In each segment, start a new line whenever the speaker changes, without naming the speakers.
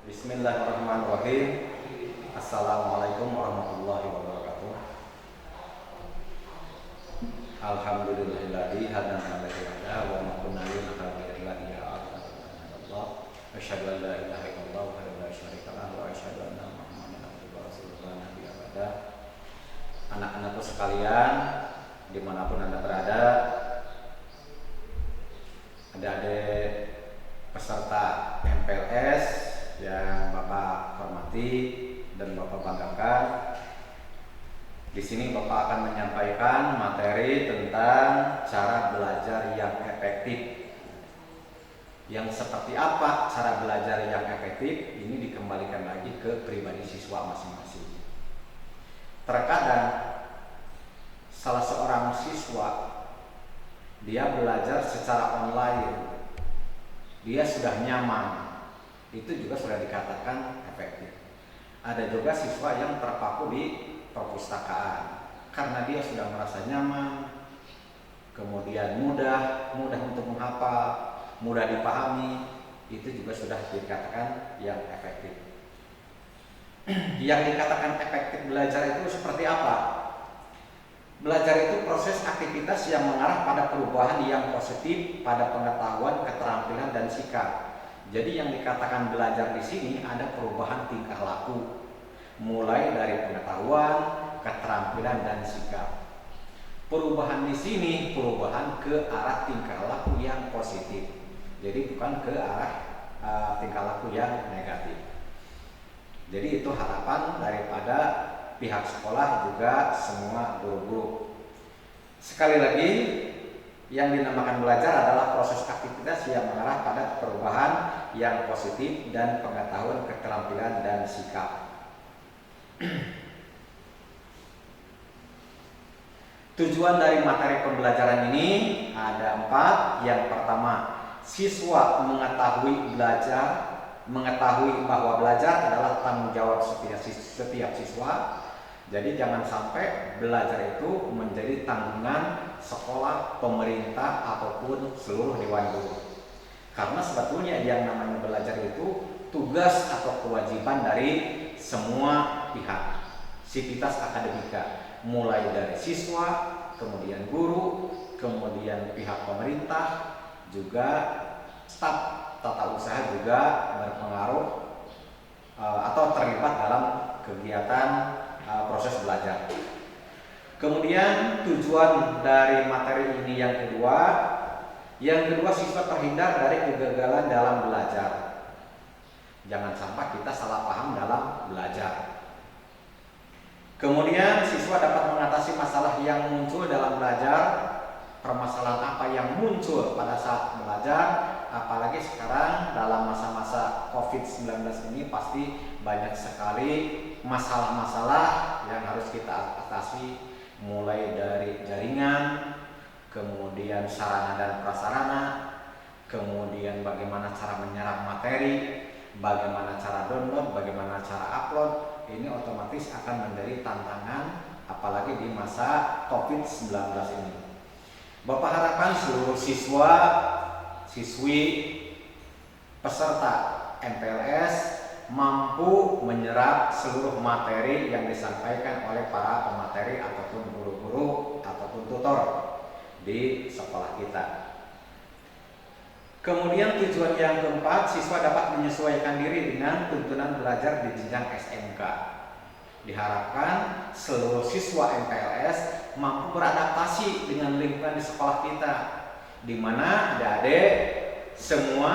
Bismillahirrahmanirrahim. Assalamualaikum warahmatullahi wabarakatuh. Alhamdulillahilladzi hadana ila hada wa ma kunna linahtadiya illa Allah. Asyhadu an la ilaha illallah wa la syarika lahu wa asyhadu anna Muhammadan abduhu wa rasuluhu la nabiyya ba'da. Anak-anakku sekalian, dimanapun Anda berada, adik-adik peserta MPLS yang Bapak hormati dan Bapak banggakan. Di sini Bapak akan menyampaikan materi tentang cara belajar yang efektif. Yang seperti apa cara belajar yang efektif ini dikembalikan lagi ke pribadi siswa masing-masing. Terkadang salah seorang siswa dia belajar secara online, dia sudah nyaman, itu juga sudah dikatakan efektif. Ada juga siswa yang terpaku di perpustakaan karena dia sudah merasa nyaman, kemudian mudah untuk menghafal, mudah dipahami, itu juga sudah dikatakan yang efektif. Yang dikatakan efektif belajar itu seperti apa? Belajar itu proses aktivitas yang mengarah pada perubahan yang positif pada pengetahuan, keterampilan, dan sikap. Jadi yang dikatakan belajar di sini ada perubahan tingkah laku, mulai dari pengetahuan, keterampilan, dan sikap. Perubahan di sini perubahan ke arah tingkah laku yang positif. Jadi bukan ke arah tingkah laku yang negatif. Jadi itu harapan daripada pihak sekolah juga semua guru-guru. Sekali lagi, yang dinamakan belajar adalah proses aktivitas yang mengarah pada perubahan yang positif dan pengetahuan, keterampilan, dan sikap. Tujuan dari materi pembelajaran ini ada 4. Yang pertama, siswa mengetahui bahwa belajar adalah tanggung jawab setiap siswa. Jadi jangan sampai belajar itu menjadi tanggungan sekolah, pemerintah, ataupun seluruh dewan guru. Karena sebetulnya yang namanya belajar itu tugas atau kewajiban dari semua pihak, sivitas akademika, mulai dari siswa, kemudian guru, kemudian pihak pemerintah, juga staf tata usaha juga berpengaruh atau terlibat dalam kegiatan proses belajar. Kemudian tujuan dari materi ini yang kedua siswa terhindar dari kegagalan dalam belajar. Jangan sampai kita salah paham dalam belajar. Kemudian siswa dapat mengatasi masalah yang muncul dalam belajar. Permasalahan apa yang muncul pada saat belajar, apalagi sekarang dalam masa-masa COVID-19 ini pasti banyak sekali masalah-masalah yang harus kita atasi, mulai dari jaringan, kemudian sarana dan prasarana, kemudian bagaimana cara menyerap materi, bagaimana cara download, bagaimana cara upload. Ini otomatis akan menjadi tantangan apalagi di masa COVID-19 ini. Bapak harapkan seluruh siswa, siswi, peserta MPLS mampu menyerap seluruh materi yang disampaikan oleh para pemateri ataupun guru-guru ataupun tutor di sekolah kita. Kemudian tujuan yang keempat, siswa dapat menyesuaikan diri dengan tuntunan belajar di jenjang SMK. Diharapkan seluruh siswa MPLS mampu beradaptasi dengan lingkungan di sekolah kita, di mana adik-adik semua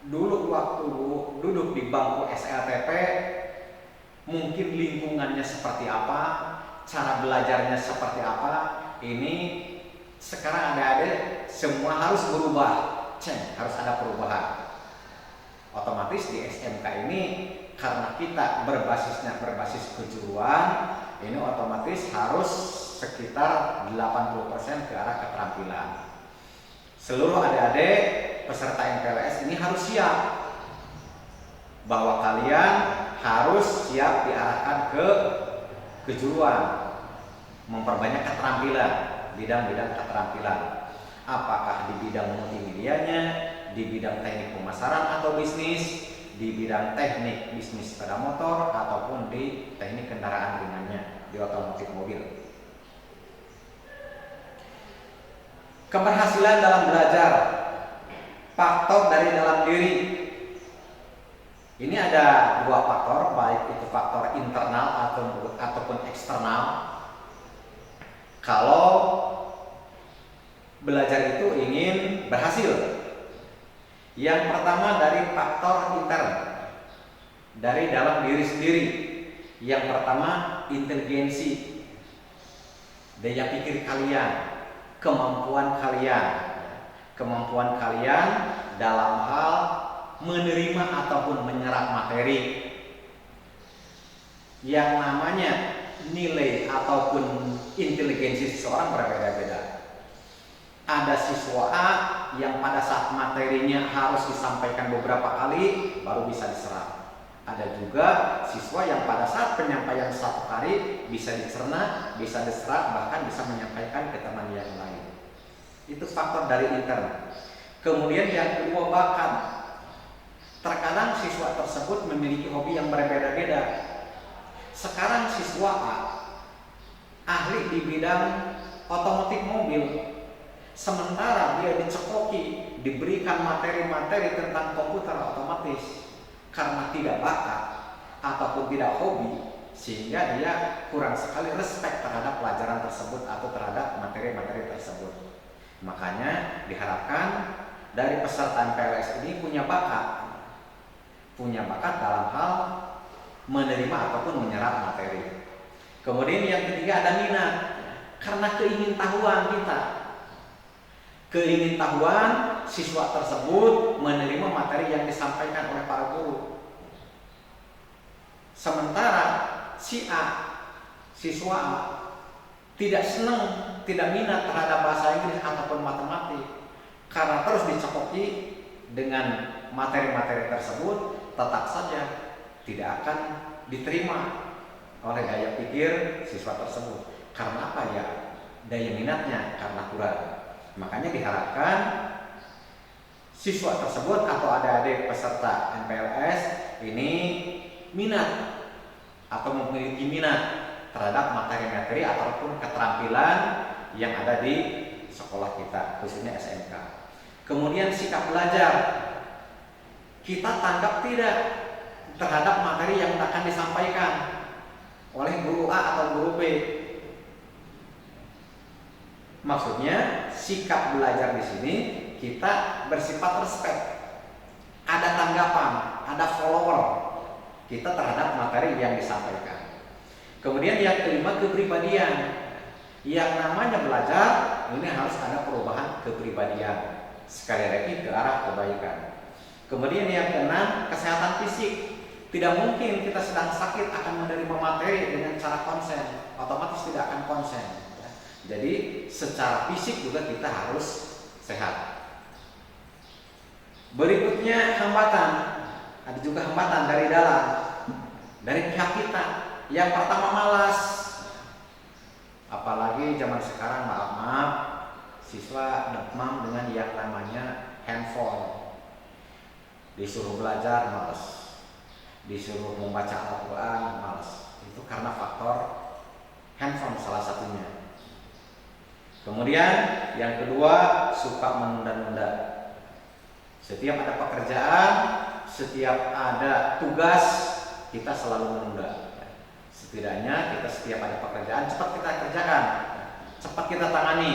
dulu waktu duduk di bangku SLTP mungkin lingkungannya seperti apa, cara belajarnya seperti apa. Ini sekarang adik-adik semua harus berubah, harus ada perubahan. Otomatis di SMK ini karena kita berbasis kejuruan, ini otomatis harus sekitar 80% ke arah keterampilan. Seluruh adik-adik peserta MPLS ini harus siap bahwa kalian harus siap diarahkan ke kejuruan, memperbanyak keterampilan, bidang-bidang keterampilan. Apakah di bidang multimedianya, di bidang teknik pemasaran atau bisnis, di bidang teknik bisnis sepeda motor ataupun di teknik kendaraan ringannya di otomotif mobil. Keberhasilan dalam belajar, faktor dari dalam diri. Ini ada dua faktor, baik itu faktor internal ataupun eksternal. Kalau belajar itu ingin berhasil, yang pertama dari faktor intern, dari dalam diri sendiri. Yang pertama inteligensi, daya pikir kalian, kemampuan kalian dalam hal menerima ataupun menyerap materi. Yang namanya nilai ataupun inteligensi seseorang berbeda-beda. Ada siswa A yang pada saat materinya harus disampaikan beberapa kali baru bisa diserap. Ada juga siswa yang pada saat penyampaian satu kali bisa dicerna, bisa diserap, bahkan bisa menyampaikan ke teman yang lain. Itu faktor dari intern. Kemudian yang kedua, bakat. Terkadang siswa tersebut memiliki hobi yang berbeda-beda. Sekarang siswa A ahli di bidang otomotif mobil, sementara dia dicekoki, diberikan materi-materi tentang komputer otomatis. Karena tidak bakat ataupun tidak hobi, sehingga dia kurang sekali respect terhadap pelajaran tersebut atau terhadap materi-materi tersebut. Makanya diharapkan dari peserta MPLS ini punya bakat dalam hal menerima ataupun menyerap materi. Kemudian yang ketiga ada minat, karena keingintahuan kita. Keingintahuan siswa tersebut menerima materi yang disampaikan oleh para guru. Sementara si A, siswa A, tidak senang, tidak minat terhadap bahasa Inggris ataupun matematik. Karena terus dicekoki dengan materi-materi tersebut, tetap saja tidak akan diterima oleh daya pikir siswa tersebut. Karena apa ya? Daya minatnya karena kurang. Makanya diharapkan siswa tersebut atau adik-adik peserta MPLS ini minat atau memiliki minat terhadap materi-materi ataupun keterampilan yang ada di sekolah kita, khususnya SMK. Kemudian sikap belajar, kita tanggap tidak terhadap materi yang akan disampaikan oleh guru A atau guru B. Maksudnya sikap belajar di sini kita bersifat respect, ada tanggapan, ada follower kita terhadap materi yang disampaikan. Kemudian yang kelima, kepribadian. Yang namanya belajar ini harus ada perubahan kepribadian, sekali lagi ke arah kebaikan. Kemudian yang keenam, kesehatan fisik. Tidak mungkin kita sedang sakit akan menerima materi dengan cara konsen, otomatis tidak akan konsen. Jadi secara fisik juga kita harus sehat. Berikutnya hambatan. Ada juga hambatan dari dalam, dari pihak kita. Yang pertama malas. Apalagi zaman sekarang, maaf, siswa demam dengan yang namanya handphone. Disuruh belajar malas, disuruh membaca Al-Quran malas. Itu karena faktor handphone salah satunya. Kemudian yang kedua, suka menunda-nunda. Setiap ada pekerjaan, setiap ada tugas, kita selalu menunda. Setidaknya kita setiap ada pekerjaan cepat kita kerjakan, cepat kita tangani,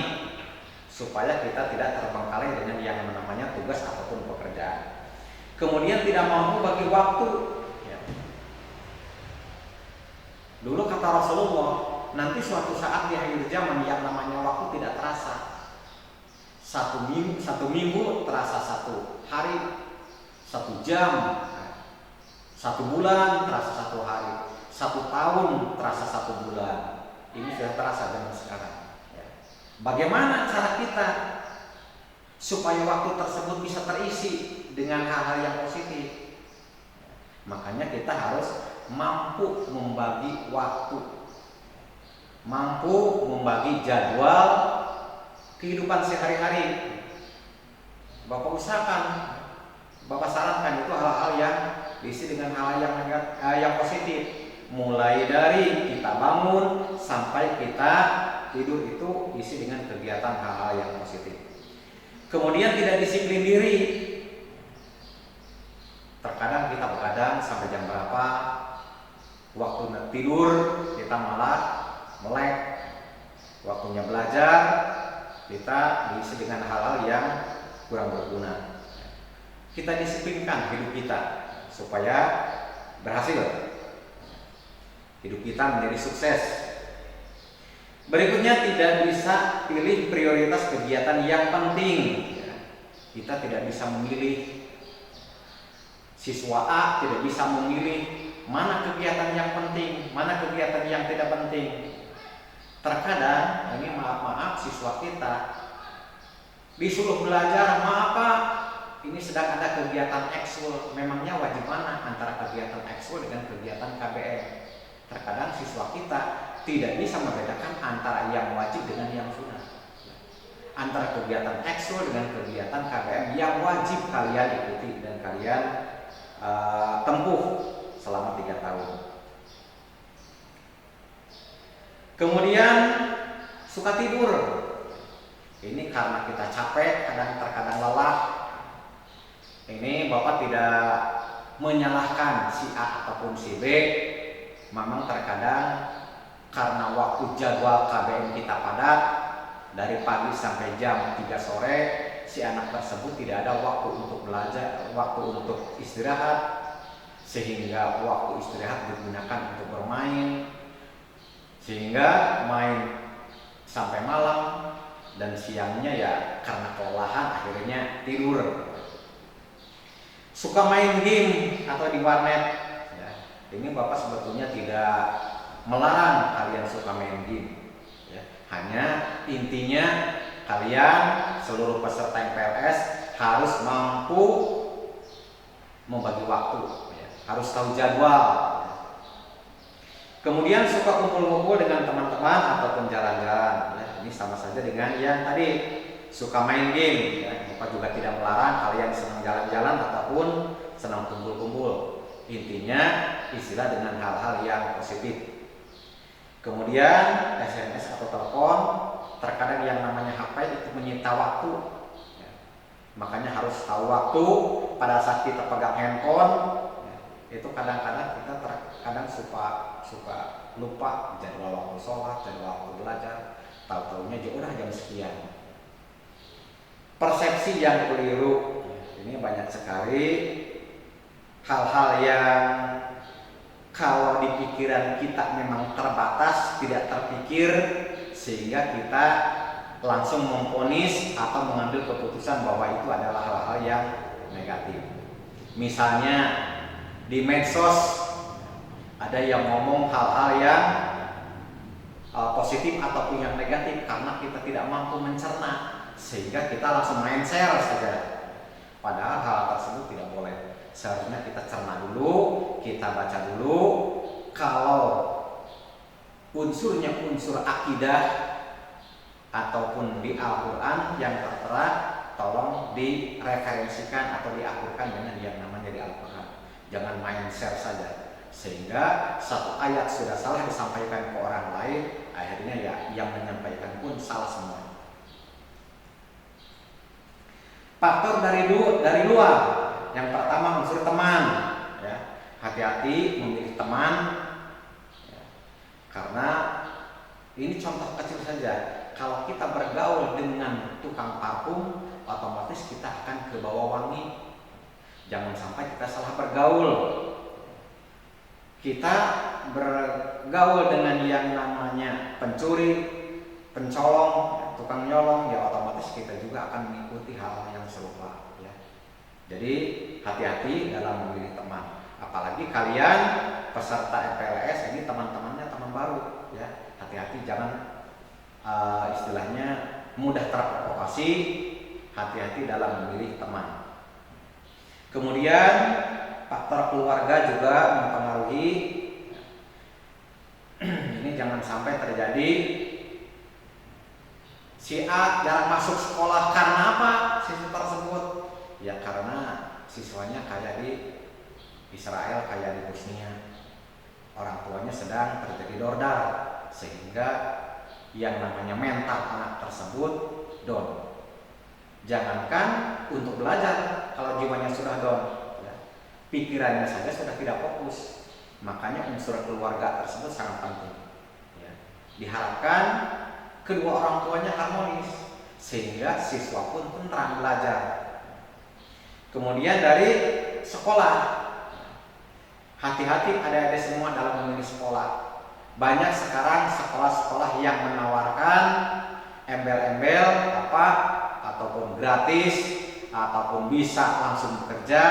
supaya kita tidak terbengkalai dengan yang namanya tugas ataupun pekerjaan. Kemudian tidak mampu bagi waktu. Dulu kata Rasulullah, nanti suatu saat di akhir zaman yang namanya waktu tidak terasa. Satu minggu terasa satu hari, 1 jam, 1 bulan terasa 1 hari, 1 tahun terasa 1 bulan. Ini sudah terasa zaman sekarang. Bagaimana cara kita supaya waktu tersebut bisa terisi dengan hal-hal yang positif? Makanya kita harus mampu membagi waktu, mampu membagi jadwal kehidupan sehari-hari. Bapak usahakan, Bapak sarankan itu hal-hal yang isi dengan hal yang positif. Mulai dari kita bangun sampai kita tidur itu isi dengan kegiatan hal-hal yang positif. Kemudian tidak disiplin diri. Terkadang kita begadang sampai jam berapa, waktu tidur kita malah melek, waktunya belajar kita diisi dengan hal-hal yang kurang berguna. Kita disiplinkan hidup kita supaya berhasil, hidup kita menjadi sukses. Berikutnya, tidak bisa pilih prioritas kegiatan yang penting. Kita tidak bisa memilih, siswa A tidak bisa memilih mana kegiatan yang penting, mana kegiatan yang tidak penting. Terkadang, ini maaf siswa kita disuruh belajar, maaf Pak, ini sedang ada kegiatan ekskul. Memangnya wajib mana antara kegiatan ekskul dengan kegiatan KBM? Terkadang siswa kita tidak bisa membedakan antara yang wajib dengan yang sunnah, antara kegiatan ekskul dengan kegiatan KBM yang wajib kalian ikuti dan kalian tempuh selama 3 tahun. Kemudian suka tidur. Ini karena kita capek, terkadang lelah. Ini Bapak tidak menyalahkan si A ataupun si B. Memang terkadang karena waktu jadwal KBM kita padat, dari pagi sampai jam 3 sore, si anak tersebut tidak ada waktu untuk belajar, waktu untuk istirahat, sehingga waktu istirahat digunakan untuk bermain, sehingga main sampai malam, dan siangnya ya karena kelelahan akhirnya tidur. Suka main game atau di warnet. Ya, ini Bapak sebetulnya tidak melarang kalian suka main game. Ya, hanya intinya kalian seluruh peserta MPLS harus mampu membagi waktu, ya, harus tahu jadwal. Kemudian suka kumpul-kumpul dengan teman-teman ataupun jalan-jalan. Ya, ini sama saja dengan yang tadi, suka main game. Ya, Bapak juga tidak melarang kalian senang jalan-jalan ataupun senang kumpul-kumpul. Intinya istilah dengan hal-hal yang positif. Kemudian SMS atau telepon, terkadang yang namanya HP itu menyita waktu. Ya, makanya harus tahu waktu pada saat kita pegang handphone. Ya, itu kadang-kadang kita terkadang suka lupa jadwal waktu sholat, jadwal waktu belajar. Tahu-taunya udah jam sekian. Persepsi yang keliru, ini banyak sekali hal-hal yang kalau di pikiran kita memang terbatas, tidak terpikir, sehingga kita langsung memvonis atau mengambil keputusan bahwa itu adalah hal-hal yang negatif. Misalnya di medsos ada yang ngomong hal-hal yang positif ataupun yang negatif karena kita tidak mampu mencerna, sehingga kita langsung main share saja. Padahal hal tersebut tidak boleh. Seharusnya kita cerna dulu, kita baca dulu. Kalau unsurnya unsur akidah ataupun di Al-Quran yang tertera, tolong direferensikan atau diakurkan dengan yang namanya di Al-Quran. Jangan main share saja, sehingga satu ayat sudah salah disampaikan ke orang lain, akhirnya ya yang menyampaikan pun salah semua. Faktor dari luar, yang pertama unsur teman, ya, hati-hati memilih teman, ya, karena ini contoh kecil saja. Kalau kita bergaul dengan tukang parfum, otomatis kita akan ke bawah wangi. Jangan sampai kita salah bergaul. Kita bergaul dengan yang namanya pencuri, pencolong, tukang nyolong, ya otomatis kita juga akan mengikuti hal yang serupa. Ya. Jadi hati-hati dalam memilih teman. Apalagi kalian peserta MPLS ini teman-temannya teman baru. Ya. Hati-hati jangan istilahnya mudah terprovokasi. Hati-hati dalam memilih teman. Kemudian faktor keluarga juga mempengaruhi. Ini jangan sampai terjadi si A jarang masuk sekolah karena apa? Siswa tersebut ya karena siswanya kayak di Israel kayak di Bosnia, orang tuanya sedang terjadi dordar, sehingga yang namanya mental anak tersebut down. Jangankan untuk belajar, kalau jiwanya sudah down, ya, pikirannya saja sudah tidak fokus. Makanya unsur keluarga tersebut sangat penting, ya. Diharapkan kedua orang tuanya harmonis, sehingga siswa pun tentram belajar. Kemudian dari sekolah, hati-hati adik-adik semua dalam memilih sekolah. Banyak sekarang sekolah-sekolah yang menawarkan embel-embel ataupun gratis, ataupun bisa langsung bekerja,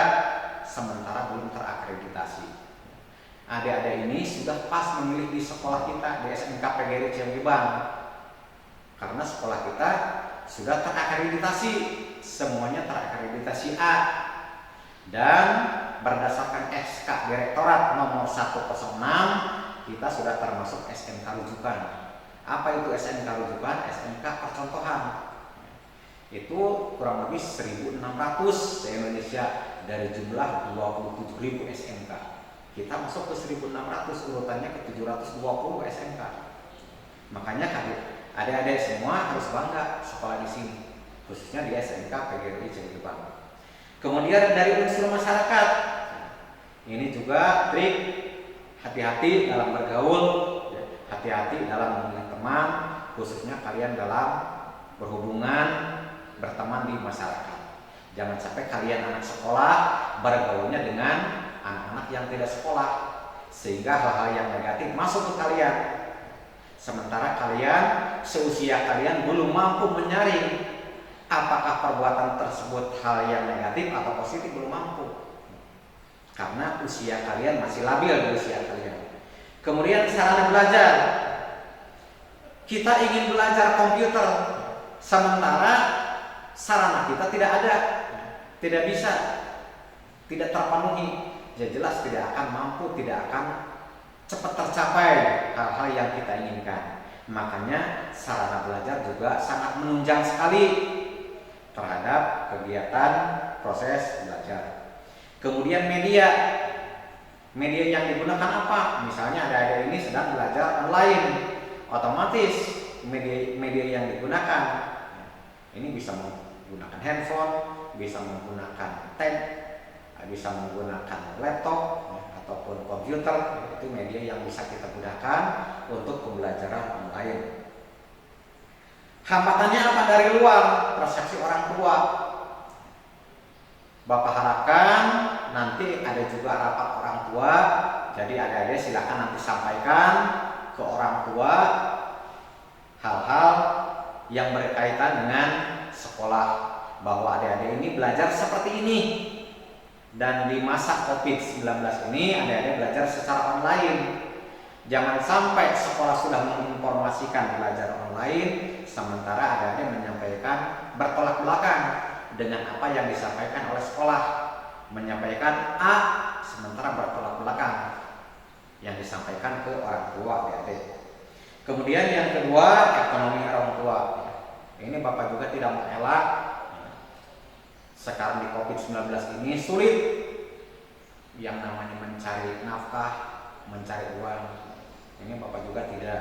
sementara belum terakreditasi. Adik-adik ini sudah pas memilih di sekolah kita, di SMK PGRI Cianjur, karena sekolah kita sudah terakreditasi, semuanya terakreditasi A, dan berdasarkan SK Direktorat nomor 106 kita sudah termasuk SMK rujukan. Apa itu SMK rujukan? SMK percontohan. Itu kurang lebih 1.600 se-Indonesia dari jumlah 27.000 SMK. Kita masuk ke 1.600, urutannya ke 720 SMK. Makanya adik-adik semua harus bangga sekolah di sini, khususnya di SMK PGRI Cianjur. Kemudian dari unsur masyarakat, ini juga trik. Hati-hati dalam bergaul, hati-hati dalam memilih teman, khususnya kalian dalam berhubungan, berteman di masyarakat. Jangan sampai kalian anak sekolah bergaulnya dengan anak-anak yang tidak sekolah, sehingga hal-hal yang negatif masuk ke kalian. Sementara kalian, seusia kalian belum mampu menyaring apakah perbuatan tersebut hal yang negatif atau positif, belum mampu. Karena usia kalian masih labil di usia kalian. Kemudian sarana belajar. Kita ingin belajar komputer, sementara sarana kita tidak ada, tidak bisa, tidak terpenuhi. Ya jelas tidak akan mampu, tidak akan cepat tercapai hal-hal yang kita inginkan. Makanya sarana belajar juga sangat menunjang sekali terhadap kegiatan proses belajar. Kemudian media yang digunakan apa? Misalnya adik-adik ini sedang belajar online, otomatis media yang digunakan ini bisa menggunakan handphone, bisa menggunakan tab, bisa menggunakan laptop, ataupun komputer. Itu media yang bisa kita gunakan untuk pembelajaran online. Hambatannya apa dari luar? Persepsi orang tua. Bapak harapkan nanti ada juga rapat orang tua, jadi adik-adik silakan nanti sampaikan ke orang tua hal-hal yang berkaitan dengan sekolah, bahwa adik-adik ini belajar seperti ini, dan di masa COVID-19 ini adik-adik belajar secara online. Jangan sampai sekolah sudah menginformasikan belajar online, sementara adik-adik menyampaikan bertolak belakang dengan apa yang disampaikan oleh sekolah, menyampaikan A sementara bertolak belakang yang disampaikan ke orang tua adik-adik. Kemudian yang kedua, ekonomi orang tua. Ini Bapak juga tidak mengelak, sekarang di COVID-19 ini sulit yang namanya mencari nafkah, mencari uang. Ini Bapak juga tidak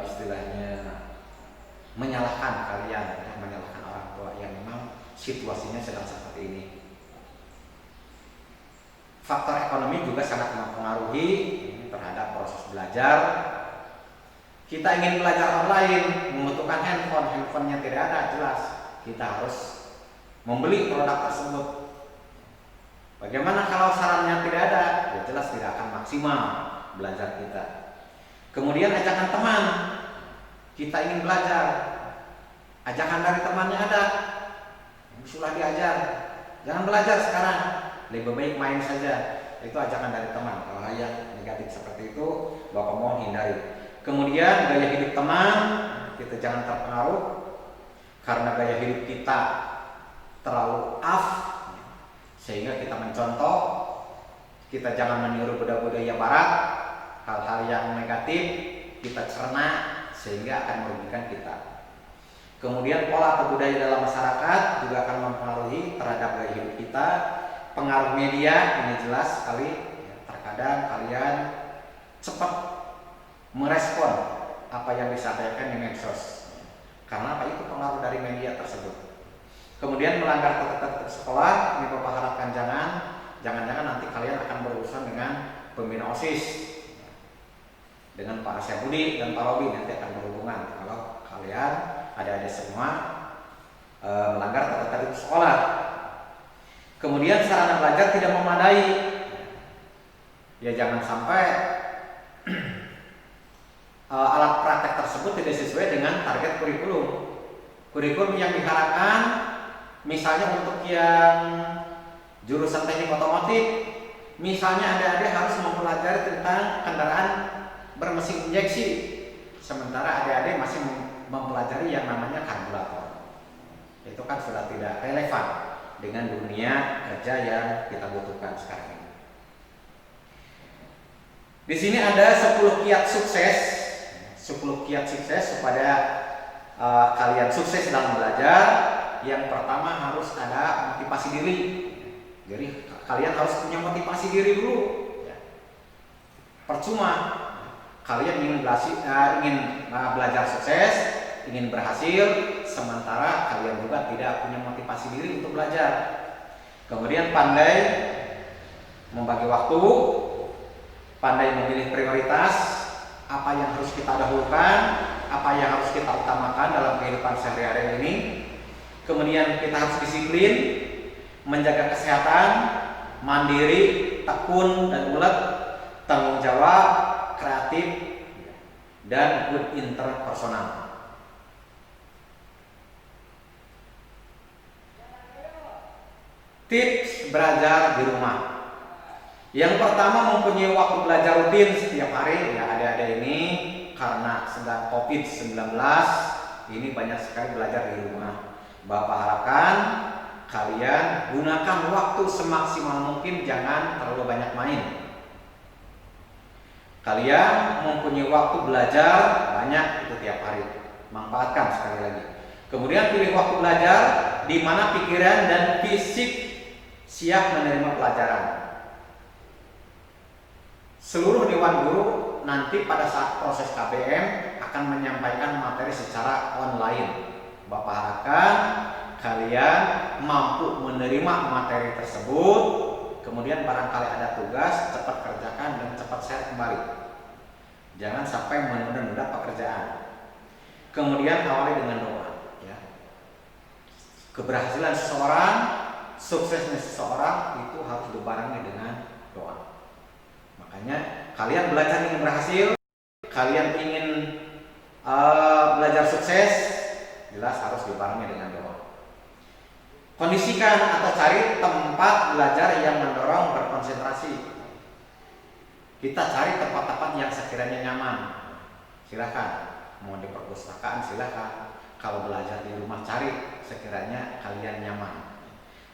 istilahnya menyalahkan kalian, menyalahkan orang tua yang memang situasinya sedang seperti ini. Faktor ekonomi juga sangat mempengaruhi terhadap proses belajar. Kita ingin belajar online, membutuhkan handphonenya tidak ada, jelas kita harus membeli produk tersebut. Bagaimana kalau sarannya tidak ada? Ya jelas tidak akan maksimal belajar kita. Kemudian ajakan teman, kita ingin belajar, ajakan dari temannya ada, sudah diajar, jangan belajar sekarang, lebih baik main saja. Itu ajakan dari teman. Kalau yang negatif seperti itu, Bapak mohon hindari. Kemudian gaya hidup teman, kita jangan terpengaruh karena gaya hidup kita terlalu sehingga kita mencontoh. Kita jangan meniru budaya barat, hal-hal yang negatif kita cerna sehingga akan merugikan kita. Kemudian pola atau budaya dalam masyarakat juga akan mempengaruhi terhadap gaya hidup kita. pengaruh media ini jelas sekali ya, terkadang kalian cepat merespon apa yang disampaikan di medsos karena apa itu pengaruh dari media tersebut. Kemudian melanggar tata tertib sekolah, ini Bapak harapkan jangan-jangan nanti kalian akan berurusan dengan pembina OSIS, dengan Pak Asyabudi dan Pak Robi nanti akan berhubungan kalau kalian adik-adik semua melanggar tata tertib sekolah. Kemudian sarana belajar tidak memadai, ya jangan sampai alat praktek tersebut tidak sesuai dengan target kurikulum. Kurikulum yang diharapkan misalnya untuk yang jurusan teknik otomotif, misalnya adik-adik harus mempelajari tentang kendaraan bermesin injeksi, sementara adik-adik masih mempelajari yang namanya karburator. Itu kan sudah tidak relevan dengan dunia kerja yang kita butuhkan sekarang ini. Di sini ada 10 kiat sukses, 10 kiat sukses supaya kalian sukses dalam belajar. Yang pertama harus ada motivasi diri. Jadi kalian harus punya motivasi diri dulu. Percuma kalian ingin belajar sukses, ingin berhasil, sementara kalian juga tidak punya motivasi diri untuk belajar. Kemudian pandai membagi waktu, pandai memilih prioritas, apa yang harus kita dahulukan, apa yang harus kita utamakan dalam kehidupan sehari-hari ini. Kemudian kita harus disiplin, menjaga kesehatan, mandiri, tekun dan ulet, tanggung jawab, kreatif, dan good interpersonal. Tips belajar di rumah. Yang pertama, mempunyai waktu belajar rutin setiap hari. Ya adik-adik ini karena sedang COVID-19 ini banyak sekali belajar di rumah. Bapak harapkan kalian gunakan waktu semaksimal mungkin, jangan terlalu banyak main. Kalian mempunyai waktu belajar banyak itu tiap hari, manfaatkan sekali lagi. Kemudian pilih waktu belajar di mana pikiran dan fisik siap menerima pelajaran. Seluruh dewan guru nanti pada saat proses KBM akan menyampaikan materi secara online. Bapak harapkan kalian mampu menerima materi tersebut, kemudian barangkali ada tugas, cepat kerjakan dan cepat share kembali. Jangan sampai menunda-nunda pekerjaan. Kemudian awali dengan doa. Ya. Keberhasilan seseorang, suksesnya seseorang itu harus dibarengi dengan doa. Makanya kalian belajar ingin berhasil, kalian ingin belajar sukses, jelas harus dibarengi dengan doa. Kondisikan atau cari tempat belajar yang mendorong berkonsentrasi. Kita cari tempat-tempat yang sekiranya nyaman. Silahkan, mau di perpustakaan silahkan. Kalau belajar di rumah cari sekiranya kalian nyaman.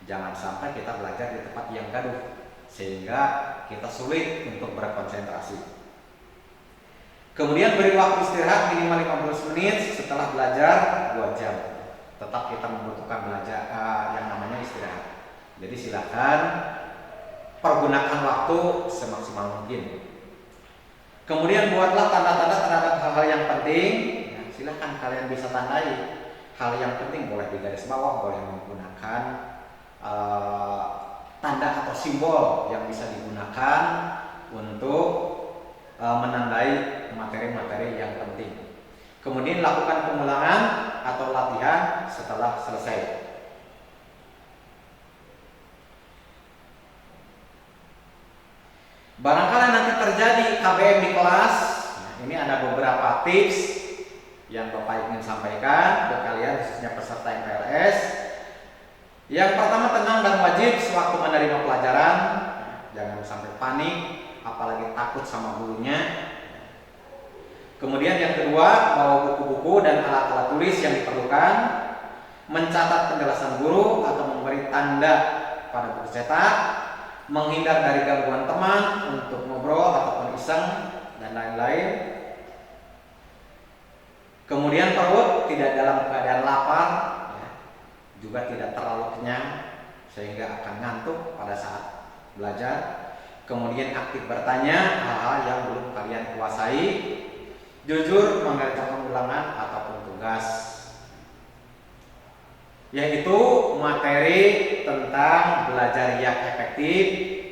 Jangan sampai kita belajar di tempat yang gaduh sehingga kita sulit untuk berkonsentrasi. Kemudian beri waktu istirahat minimal 15 menit setelah belajar 2 jam. Tetap kita membutuhkan belajar yang namanya istirahat. Jadi silakan pergunakan waktu semaksimal mungkin. Kemudian buatlah tanda-tanda terhadap hal-hal yang penting. Ya, silakan kalian bisa tandai hal yang penting, boleh di garis bawah, boleh menggunakan tanda atau simbol yang bisa digunakan untuk menandai materi-materi yang penting. Kemudian lakukan pengulangan atau latihan setelah selesai. Barangkali nanti terjadi KBM di kelas, ini ada beberapa tips yang Bapak ingin sampaikan ke kalian khususnya peserta MPLS. Yang pertama, tenang dan wajib sewaktu menerima pelajaran, jangan sampai panik, apalagi takut sama gurunya. Kemudian yang kedua, bawa buku-buku dan alat-alat tulis yang diperlukan, mencatat penjelasan guru atau memberi tanda pada buku cetak, menghindar dari gangguan teman untuk ngobrol ataupun iseng dan lain-lain. Kemudian perut tidak dalam keadaan lapar, ya, juga tidak terlalu kenyang, sehingga akan ngantuk pada saat belajar. Kemudian aktif bertanya hal-hal yang belum kalian kuasai, jujur mengerjakan ulangan ataupun tugas, yaitu materi tentang belajar yang efektif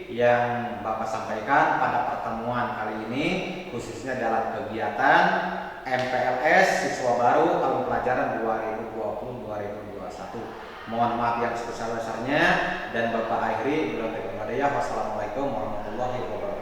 yang Bapak sampaikan pada pertemuan kali ini, khususnya dalam kegiatan MPLS Siswa Baru tahun pelajaran 2020-2021. Mohon maaf yang sebesar-besarnya dan Bapak akhiri. Wassalamualaikum warahmatullahi wabarakatuh.